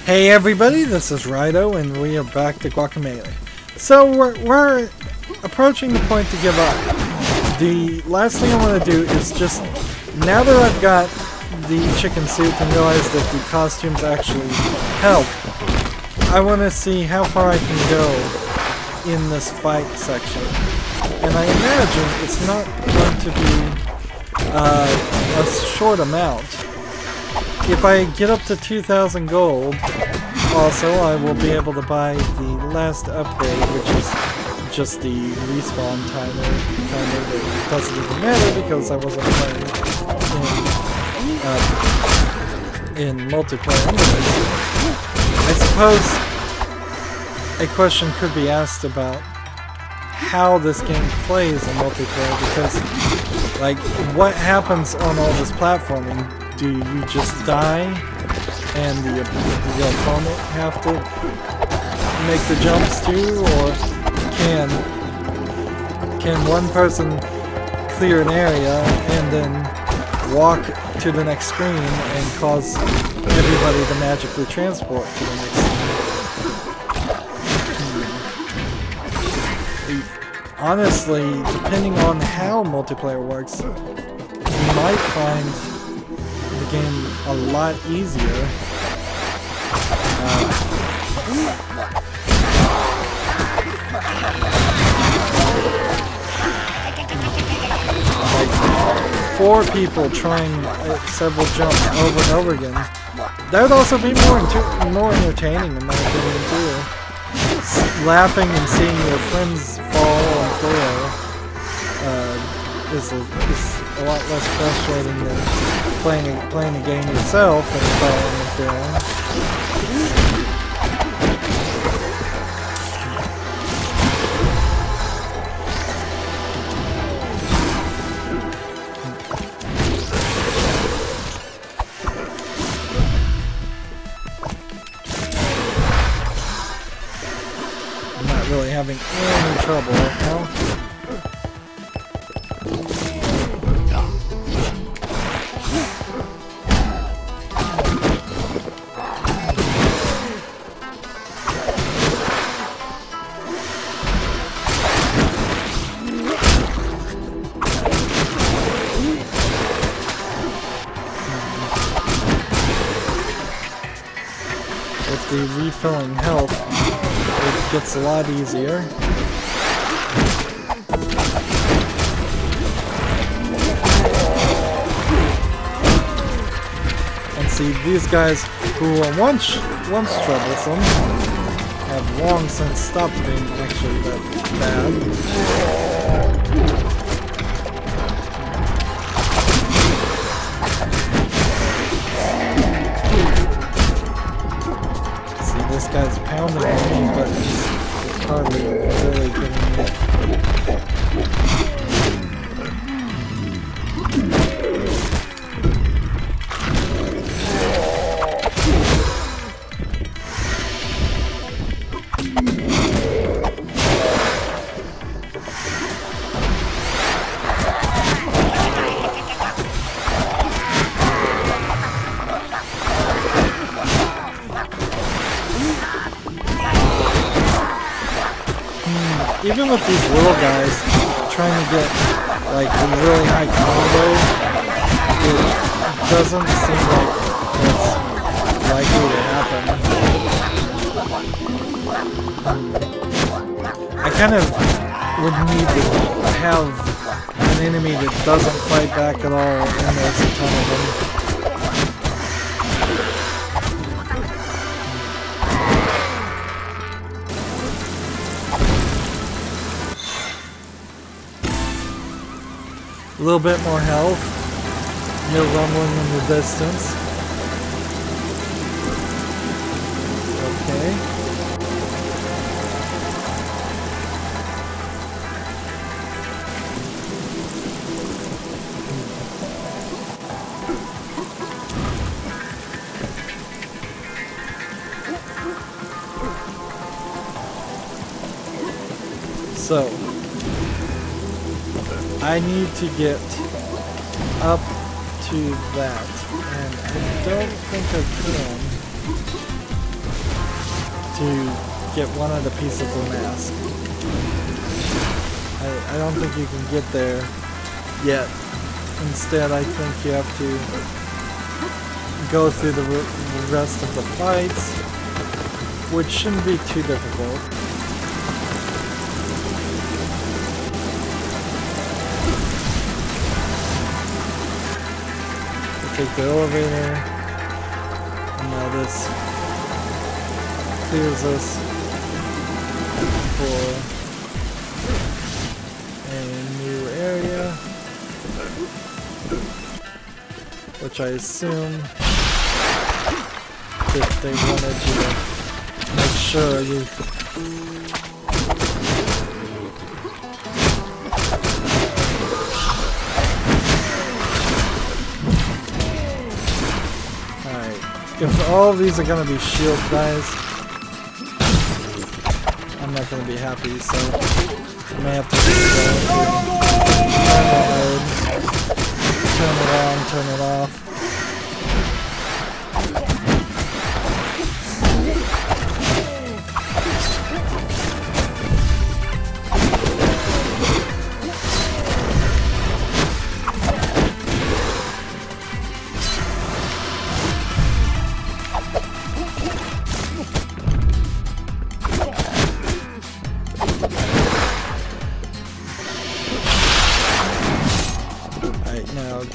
Hey everybody, this is Rydo, and we are back to Guacamelee. So we're approaching the point to give up. The last thing I want to do is just, now that I've got the chicken suit and realize that the costumes actually help, I want to see how far I can go in this fight section. And I imagine it's not going to be a short amount. If I get up to 2,000 gold, also I will be able to buy the last upgrade, which is just the respawn timer. It doesn't even matter because I wasn't playing in multiplayer anyways. I suppose a question could be asked about how this game plays in multiplayer, because, like, what happens on all this platforming? Do you just die and the opponent have to make the jumps too, or can one person clear an area and then walk to the next screen and cause everybody to magically transport to the next screen? Honestly, depending on how multiplayer works, you might find the game a lot easier. Like 4 people trying several jumps over and over again. That would also be more entertaining in my opinion too. Laughing and seeing your friends fall and fail is a lot less frustrating than playing a game yourself and falling and failing. I'm not really having any trouble right now. The refilling health, it gets a lot easier. And see, these guys who were once troublesome have long since stopped being actually that bad. This guy's pounding me, but he's hardly really giving me. Even with these little guys trying to get like a really high combo, it doesn't seem like it's likely to happen. I kind of would need to have an enemy that doesn't fight back at all, and there's a ton of them. A little bit more health. No rumbling in the distance. Okay. So I need to get up to that, and I don't think I can. to get one of the pieces of mask. I don't think you can get there yet. Instead, I think you have to go through the rest of the fights, which shouldn't be too difficult. Take the elevator, and now this clears us for a new area, which I assume that they wanted you to make sure you if all of these are going to be shield guys, I'm not going to be happy, so I may have to turn it on, turn it off.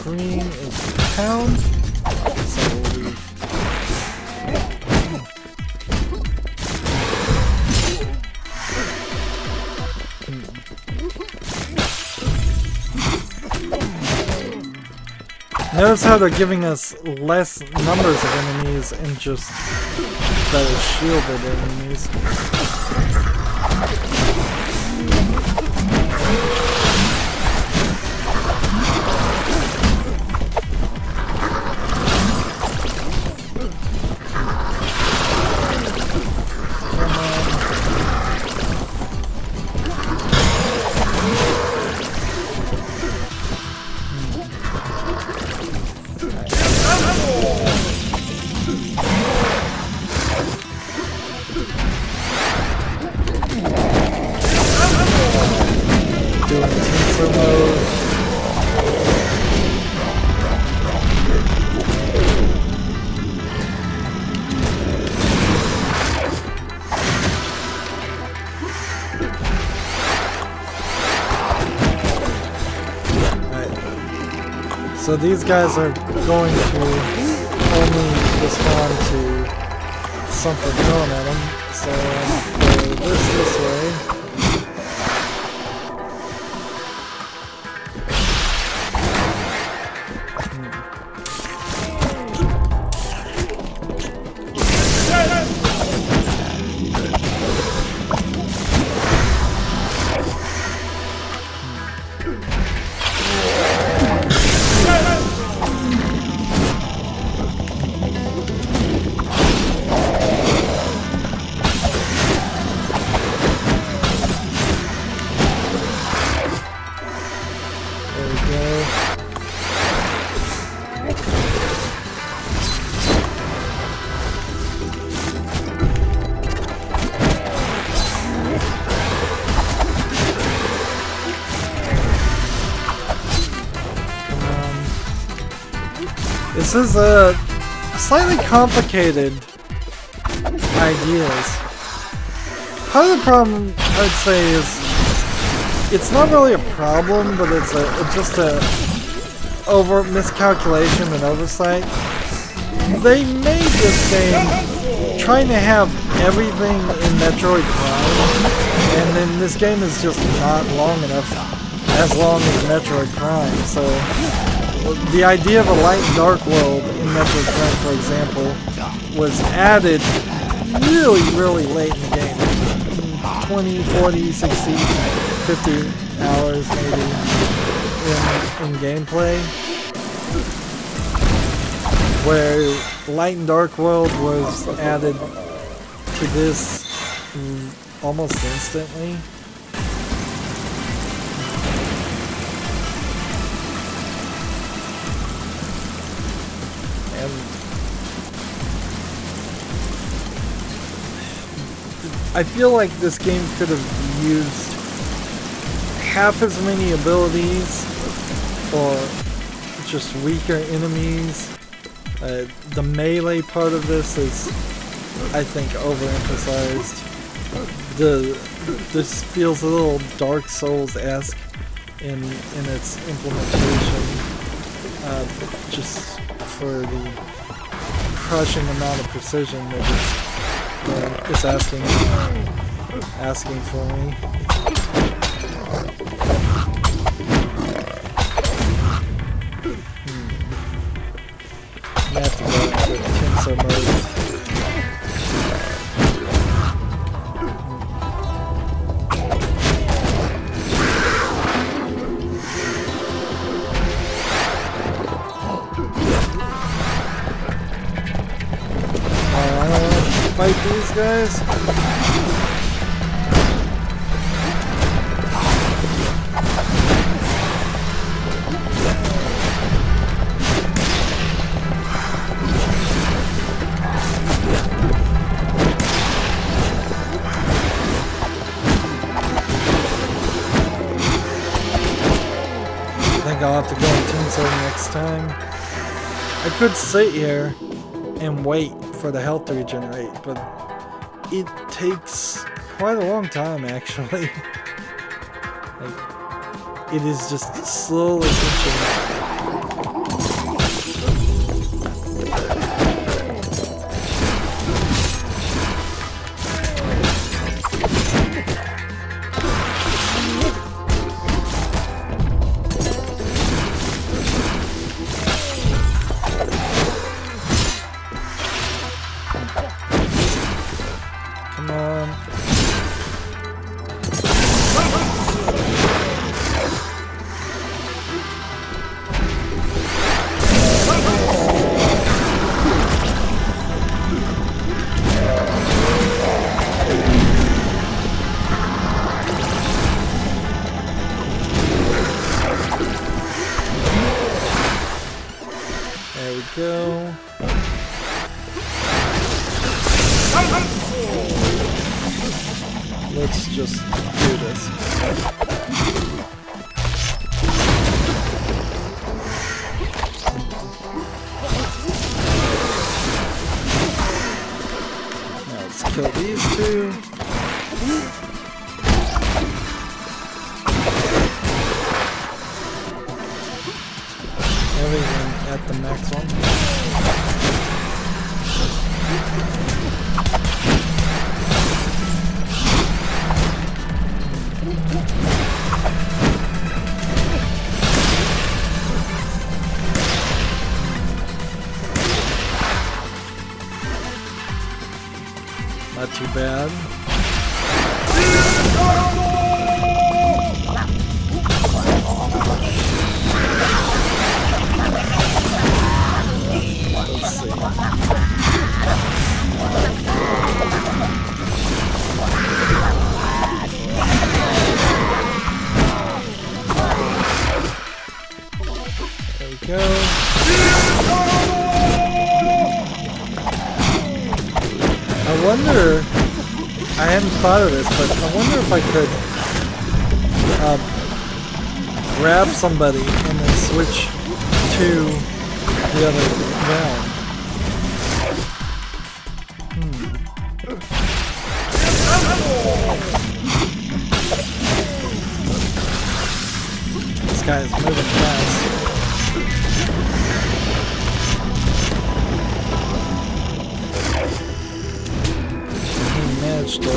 Green is pound, so we notice how they're giving us less numbers of enemies and just better shielded enemies. So these guys are going to only respond to something thrown at them. So go this way. This is a slightly complicated ideas. Part of the problem, I would say, is it's not really a problem, but it's just a miscalculation and oversight. They made this game trying to have everything in Metroid Prime, and then this game is just not long enough, as long as Metroid Prime. So the idea of a light and dark world in Metroid Prime, for example, was added really late in the game. 20, 40, 60, 50 hours maybe in gameplay. Where light and dark world was added to this almost instantly. I feel like this game could have used half as many abilities or just weaker enemies. The melee part of this is, I think, overemphasized. This feels a little Dark Souls-esque in its implementation, just for the crushing amount of precision that it's asking for me. I'm gonna have to go into Intenso mode. Fight these guys. I think I'll have to go Intenso next time. I could sit here and wait for the health to regenerate, but it takes quite a long time actually. Like, it is just slowly inching. Let's just do this. Now let's kill these two. Everything at the max one. Not too bad. Let's see. There we go. I wonder, I hadn't thought of this, but I wonder if I could grab somebody and then switch to the other realm. This guy is moving fast. Managed to I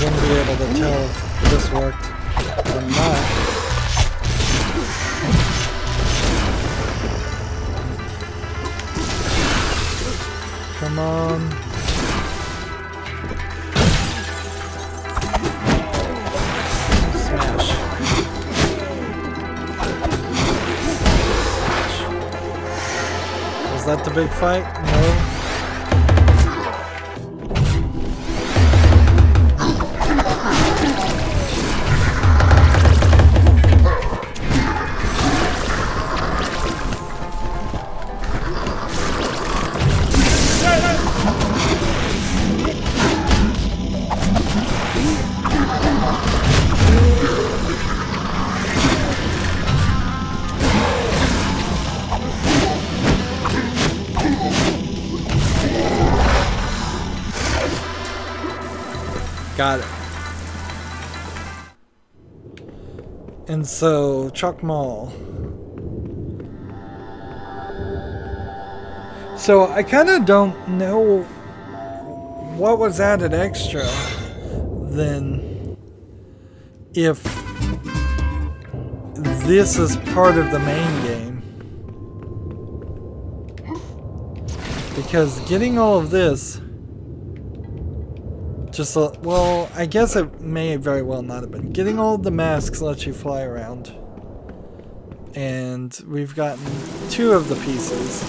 wouldn't be able to tell if this worked or not. Come on. Smash. Was that the big fight? No. Got it. And so, Chalk Mall. So, I kind of don't know what was added extra than if this is part of the main game. Because getting all of this, just, well, I guess it may very well not have been. Getting all of the masks lets you fly around. And we've gotten 2 of the pieces.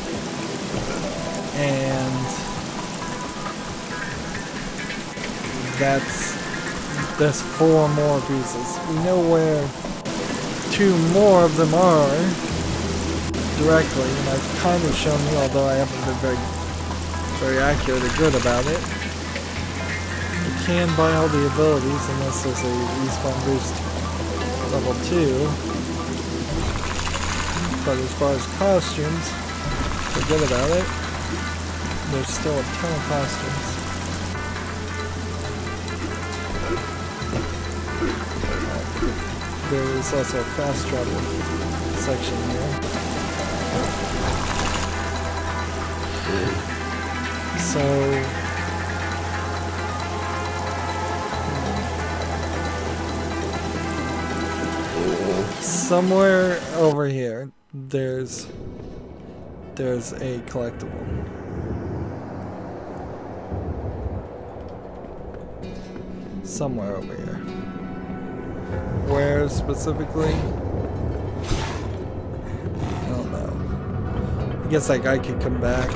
And there's 4 more pieces. We know where 2 more of them are directly, and I've kind of shown you, although I haven't been very accurate or good about it. You can buy all the abilities unless there's a respawn boost level 2. But as far as costumes, forget about it. There's still a ton of costumes. There is also a fast travel section here. So somewhere over here there's a collectible. Somewhere over here. Where specifically? I don't know. I guess that guy could come back.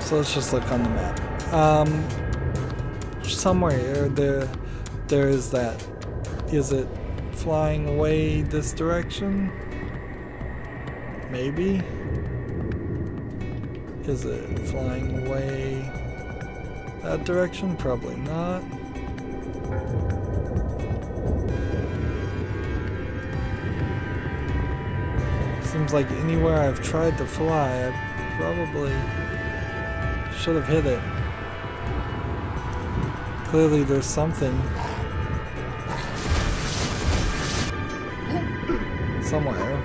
So let's just look on the map. Somewhere there is that. Is it flying away this direction? Maybe? Is it flying away that direction? Probably not. Seems like anywhere I've tried to fly, I probably should have hit it. Clearly there's something somewhere.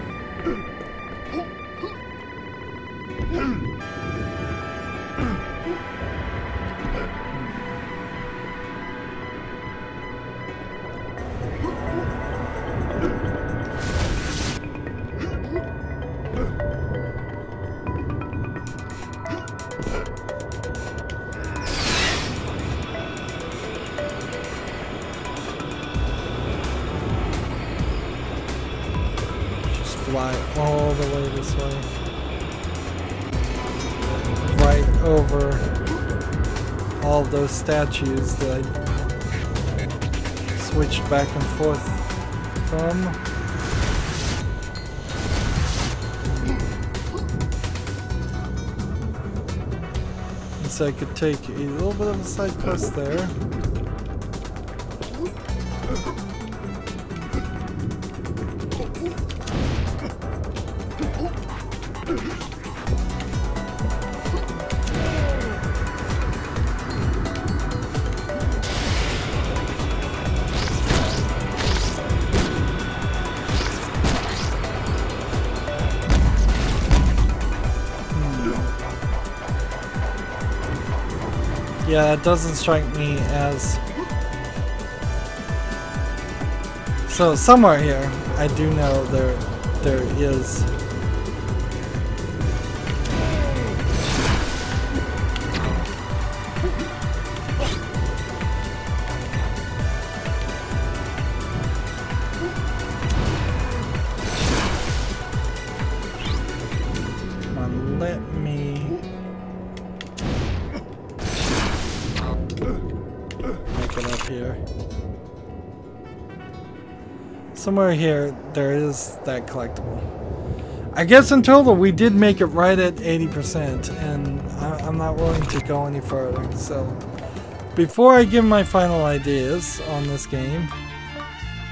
Fly all the way this way. Right over all those statues that I switched back and forth from. And so I could take a little bit of a side quest there. Yeah, it doesn't strike me as... So somewhere here, I do know there is... Come on, let me... somewhere here there is that collectible. I guess in total we did make it right at 80%, and I'm not willing to go any further. So before I give my final ideas on this game,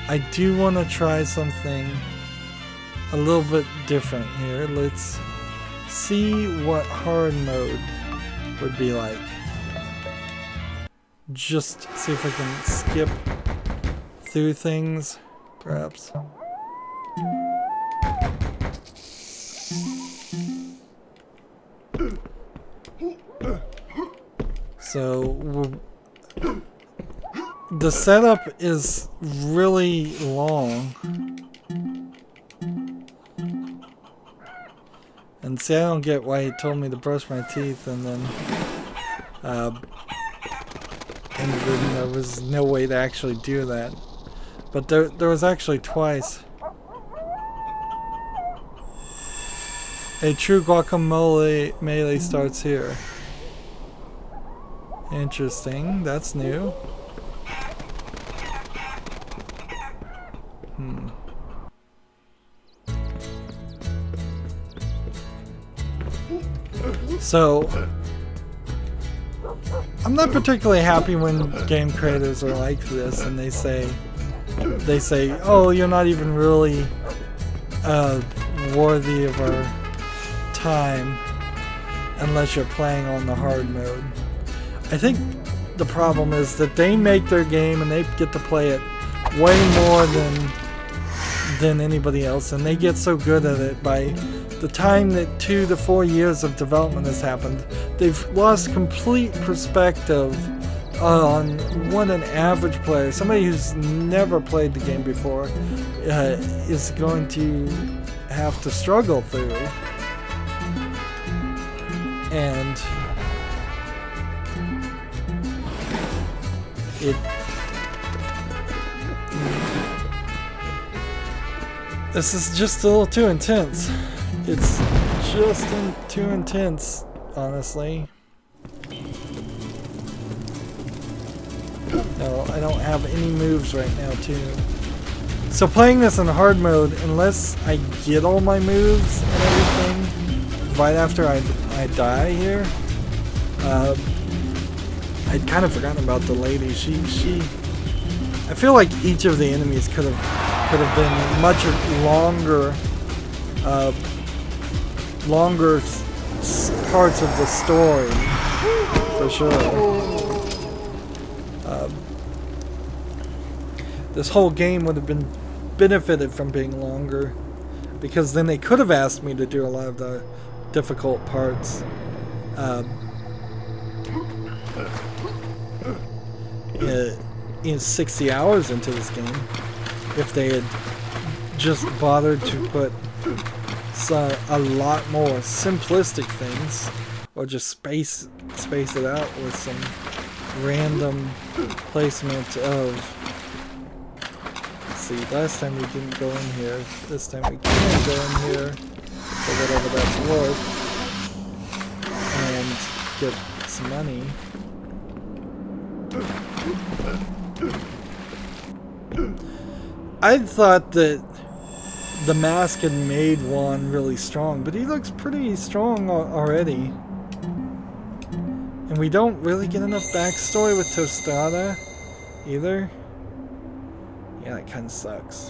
I do want to try something a little bit different here. Let's see what hard mode would be like. Just see if I can skip through things, perhaps. So the setup is really long. And see, I don't get why he told me to brush my teeth and then there was no way to actually do that. But there was actually twice. A true Guacamelee starts here. Interesting, that's new. So, I'm not particularly happy when game creators are like this and they say, oh, you're not even really worthy of our time unless you're playing on the hard mode. I think the problem is that they make their game and they get to play it way more than anybody else, and they get so good at it. By the time that 2 to 4 years of development has happened, they've lost complete perspective on what an average player, somebody who's never played the game before, is going to have to struggle through. And this is just a little too intense. It's just too intense, honestly. No, I don't have any moves right now, too. So playing this in hard mode, unless I get all my moves and everything right after I die here, I'd kind of forgotten about the lady. I feel like each of the enemies could have been much longer parts of the story, for sure. This whole game would have been benefited from being longer, because then they could have asked me to do a lot of the difficult parts. In 60 hours into this game, if they had just bothered to put a lot more simplistic things, or just space it out with some random placement of. See, last time we didn't go in here. This time we can go in here for whatever that's worth and get some money. I thought that the mask had made Juan really strong, but he looks pretty strong already. And we don't really get enough backstory with Tostada either. Yeah, that kind of sucks.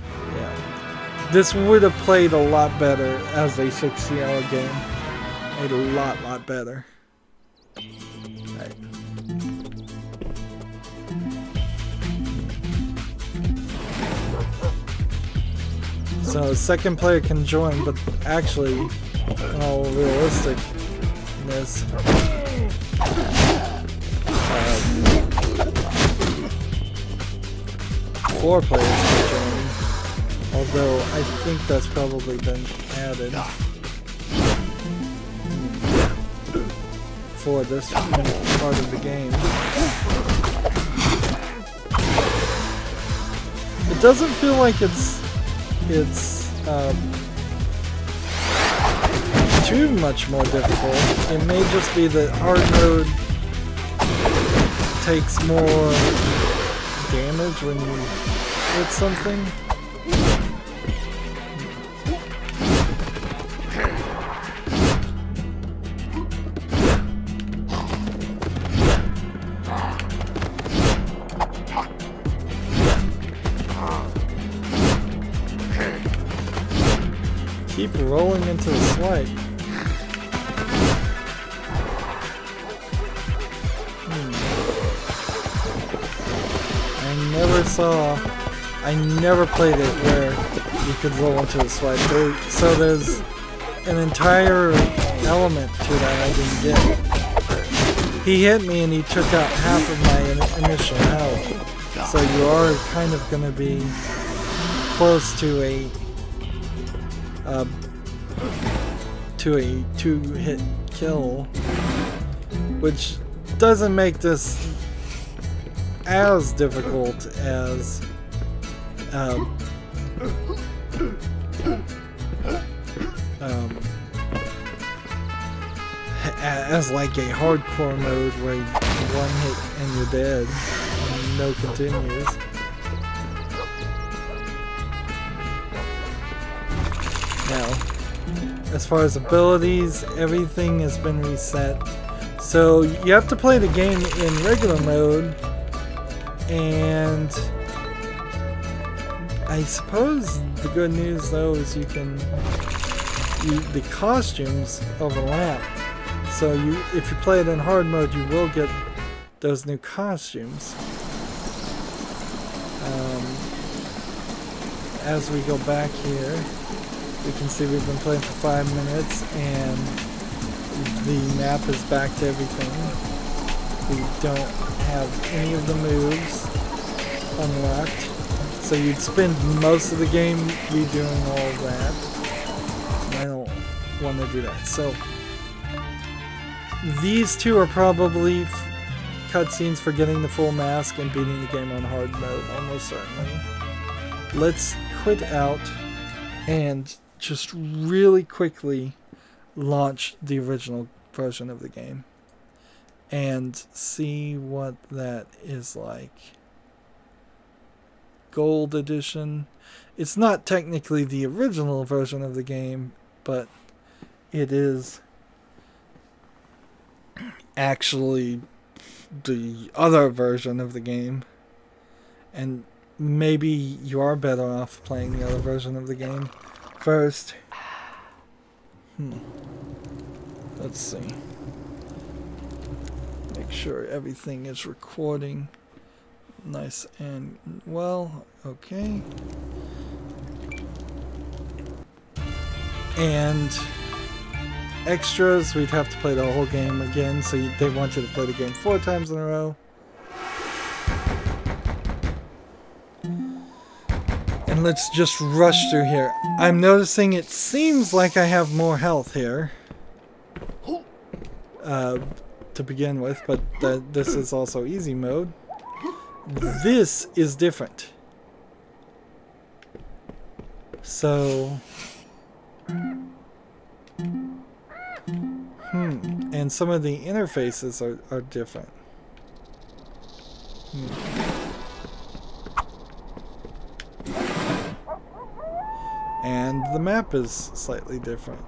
Yeah. This would have played a lot better as a 60-hour game. Made a lot better. Right. So second player can join, but actually, in all realisticness, 4 players can join. Although I think that's probably been added for this part of the game. It doesn't feel like it's too much more difficult. It may just be that hard mode takes more damage when you hit something. Keep rolling into the swipe. I never played it where you could roll into the swipe. So there's an entire element to that I didn't get. He hit me and he took out half of my initial health. So you are kind of going to be close to a two-hit kill, which doesn't make this as difficult as like a hardcore mode where one hit and you're dead and no continues. Now, as far as abilities, everything has been reset. So you have to play the game in regular mode, and I suppose the good news though is the costumes overlap. So if you play it in hard mode, you will get those new costumes. As we go back here, we can see we've been playing for 5 minutes and the map is back to everything. We don't have any of the moves unlocked. So you'd spend most of the game redoing all of that. And I don't want to do that. So these two are probably cutscenes for getting the full mask and beating the game on hard mode, almost certainly. Let's quit out and just really quickly launch the original version of the game and see what that is like. Gold edition. It's not technically the original version of the game, but it is actually the other version of the game, and maybe you are better off playing the other version of the game first. Let's see. Make sure everything is recording nice and well. Okay. And extras, we'd have to play the whole game again, so they want you to play the game 4 times in a row. And let's just rush through here. I'm noticing it seems like I have more health here to begin with, but this is also easy mode. This is different. So and some of the interfaces are different. And the map is slightly different.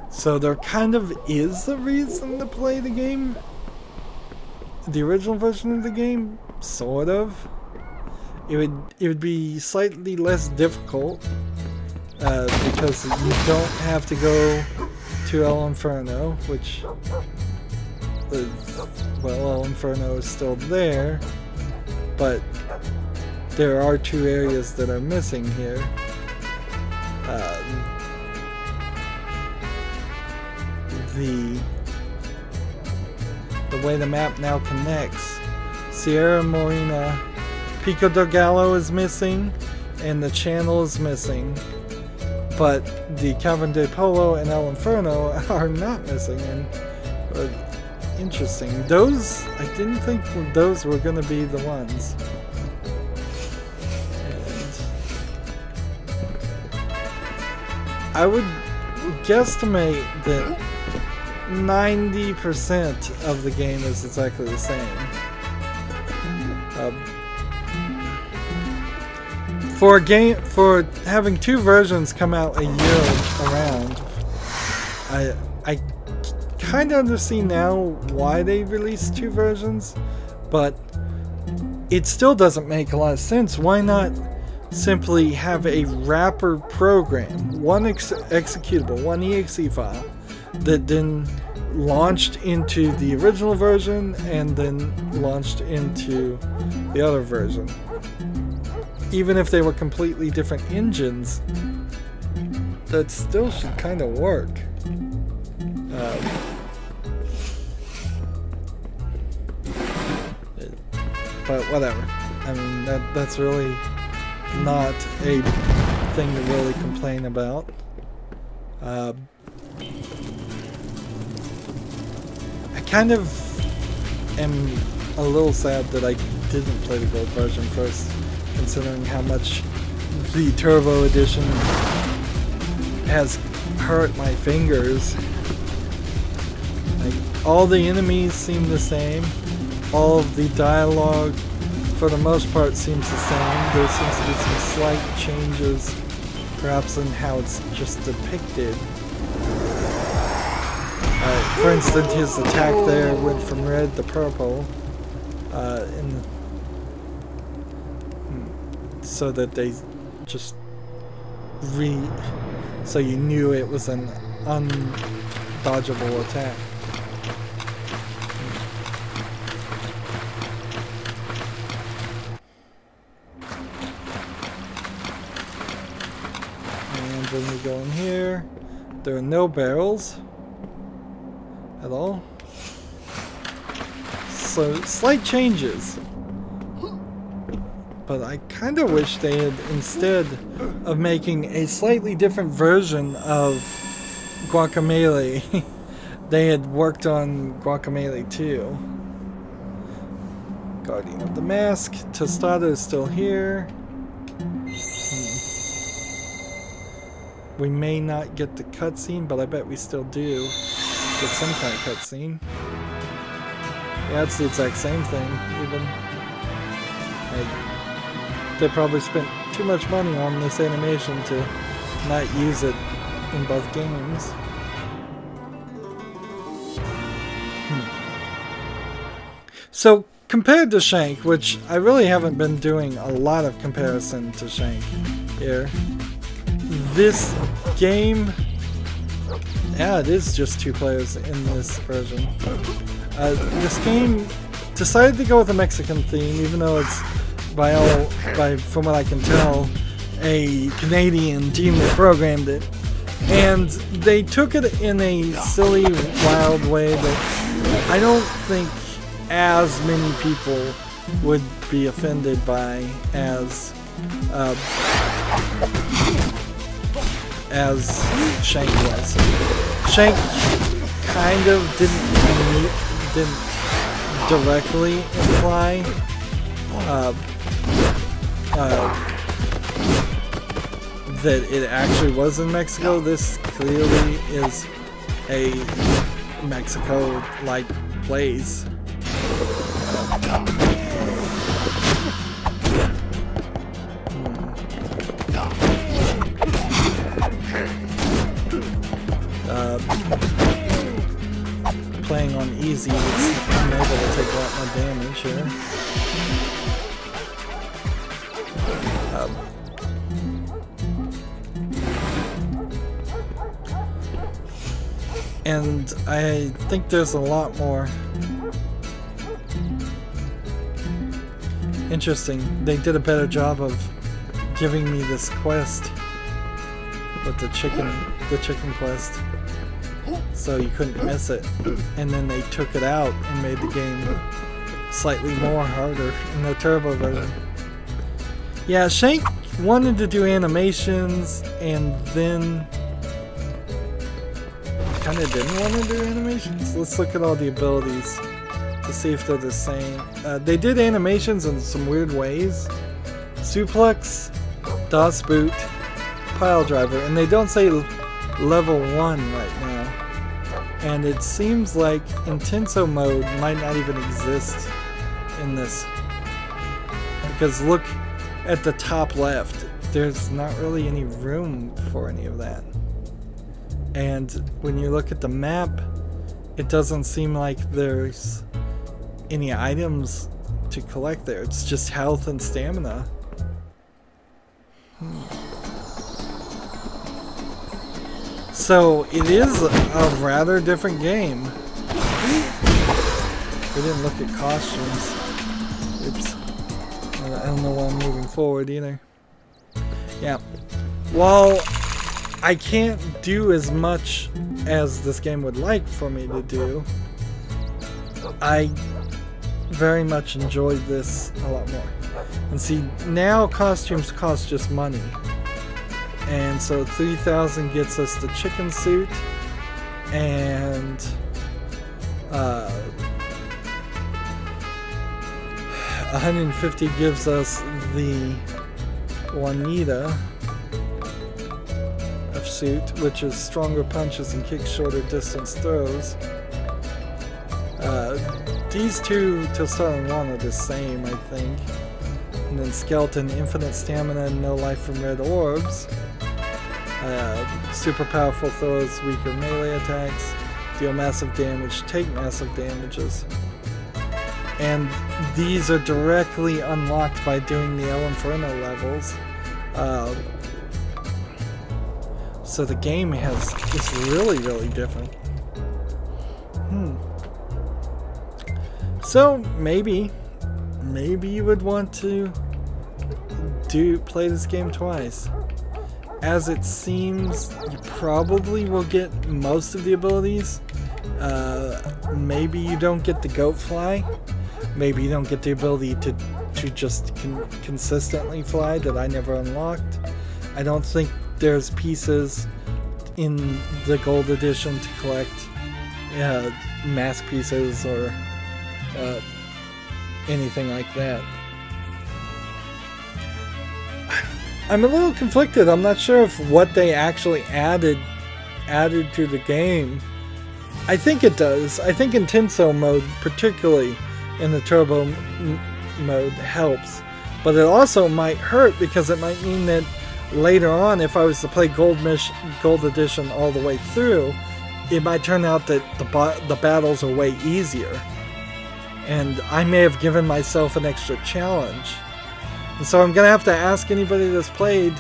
So there kind of is a reason to play the game. The original version of the game, sort of. It would be slightly less difficult because you don't have to go to El Inferno, which well, El Inferno is still there, but there are 2 areas that are missing here. The way the map now connects, Sierra Morena, Pico del Gallo is missing, and the channel is missing, but the Cavern de Polo and El Inferno are not missing. And interesting. Those, I didn't think those were going to be the ones. And I would guesstimate that 90% of the game is exactly the same. For having two versions come out a year around, I kind of understand now why they released two versions, but it still doesn't make a lot of sense. Why not simply have a wrapper program, one executable, one exe file, that then launched into the original version and then launched into the other version? Even if they were completely different engines, that still should kind of work. But whatever. I mean, that's really not a thing to really complain about. I kind of am a little sad that I didn't play the gold version first, considering how much the Turbo Edition has hurt my fingers. Like, all the enemies seem the same. All of the dialogue, for the most part, seems the same. There seems to be some slight changes, perhaps in how it's just depicted. For instance, his attack there went from red to purple, so that they just so you knew it was an undodgeable attack. And when we go in here, there are no barrels at all. So slight changes. But I kind of wish they had, instead of making a slightly different version of Guacamelee, they had worked on Guacamelee 2. Guardian of the Mask. Tostada is still here. We may not get the cutscene, but I bet we still do get some kind of cutscene. Yeah, it's the exact same thing, even. They probably spent too much money on this animation to not use it in both games. So, compared to Shank, which I really haven't been doing a lot of comparison to Shank here, this game, yeah, it is just 2 players in this version. This game decided to go with a Mexican theme, even though it's from what I can tell, a Canadian team that programmed it, and they took it in a silly, wild way that I don't think as many people would be offended by as Shank was. Shank kind of didn't directly imply that it actually was in Mexico. This clearly is a Mexico-like place. Playing on easy, I'm able to take a lot more damage here. And I think there's a lot more. Interesting. They did a better job of giving me this quest with the chicken quest, so you couldn't miss it. And then they took it out and made the game slightly more harder in the turbo version. Yeah, Shank wanted to do animations and then kind of didn't want to do animations. Let's look at all the abilities to see if they're the same. They did animations in some weird ways. Suplex, DOS boot, pile driver, and they don't say level 1 right now. And it seems like Intenso mode might not even exist in this. Because look at the top left. There's not really any room for any of that. And when you look at the map, it doesn't seem like there's any items to collect there. It's just health and stamina. So it is a rather different game. We didn't look at costumes. Oops. I don't know why I'm moving forward either. Yeah. While I can't do as much as this game would like for me to do, I very much enjoyed this a lot more. And see, now costumes cost just money. And so 3,000 gets us the chicken suit, and 150 gives us the Juanita of suit, which is stronger punches and kicks shorter distance throws. These two till starting one are the same, I think. And then skeleton, infinite stamina and no life from red orbs. Super powerful throws, weaker melee attacks, deal massive damage, take massive damages. And these are directly unlocked by doing the El Inferno levels. So the game is really, really different. So maybe you would want to play this game twice. As it seems, you probably will get most of the abilities. Maybe you don't get the goat fly. Maybe you don't get the ability to just consistently fly that I never unlocked. I don't think there's pieces in the gold edition to collect mask pieces or anything like that. I'm a little conflicted. I'm not sure if what they actually added to the game. I think it does. I think Intenso mode, particularly in the turbo mode, helps. But it also might hurt, because it might mean that later on, if I was to play Gold Edition all the way through, it might turn out that the battles are way easier. And I may have given myself an extra challenge. And so I'm going to have to ask anybody that's played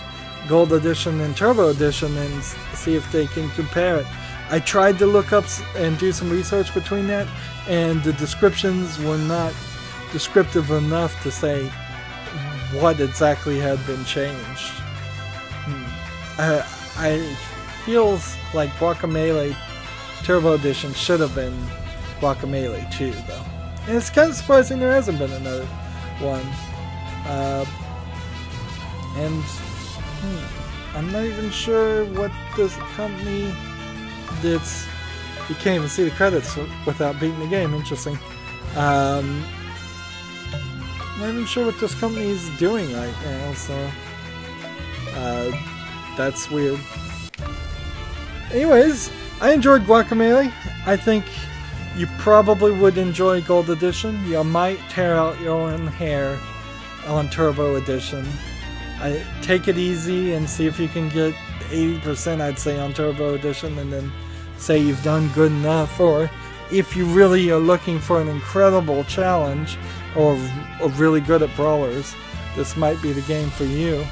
Gold Edition and Turbo Edition and see if they can compare it. I tried to look up and do some research between that, and the descriptions were not descriptive enough to say what exactly had been changed. I feels like Guacamelee Turbo Edition should have been Guacamelee 2, though. And it's kind of surprising there hasn't been another one. I'm not even sure what this company that's... You can't even see the credits without beating the game. Interesting. Not even sure what this company is doing right now, so... that's weird. Anyways, I enjoyed Guacamelee. I think you probably would enjoy Gold Edition. You might tear out your own hair on Turbo Edition. Take it easy and see if you can get 80%, I'd say, on Turbo Edition, and then say you've done good enough. Or if you really are looking for an incredible challenge or really good at brawlers, this might be the game for you.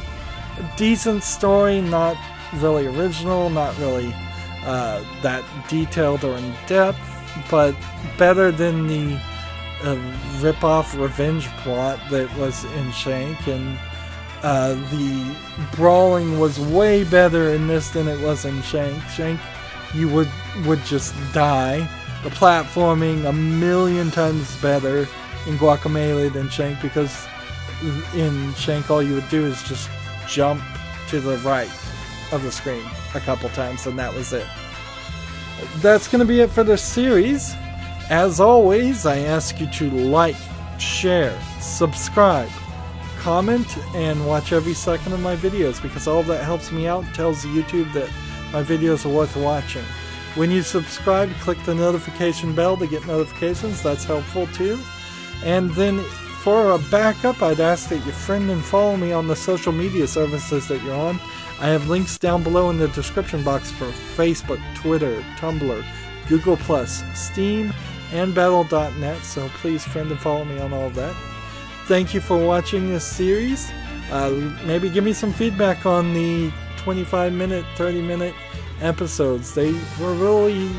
A decent story, not really original, not really that detailed or in-depth, but better than the rip-off revenge plot that was in Shank, and the brawling was way better in this than it was in Shank. Shank, you would just die. The platforming a million times better in Guacamelee than Shank, because in Shank all you would do is just jump to the right of the screen a couple times, and that was it. That's going to be it for this series. As always, I ask you to like, share, subscribe, comment, and watch every second of my videos, because all that helps me out and tells YouTube that my videos are worth watching. When you subscribe, click the notification bell to get notifications. That's helpful too. And then for a backup, I'd ask that you friend and follow me on the social media services that you're on. I have links down below in the description box for Facebook, Twitter, Tumblr, Google+, Steam, and Battle.net, so please friend and follow me on all of that. Thank you for watching this series. Maybe give me some feedback on the 25-minute, 30-minute episodes. They were really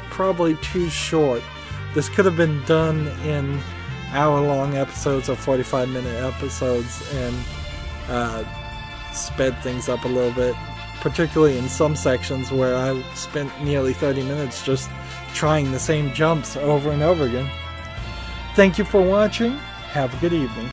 probably too short. This could have been done in hour-long episodes or 45-minute episodes and sped things up a little bit, particularly in some sections where I spent nearly 30 minutes just trying the same jumps over and over again. Thank you for watching. Have a good evening.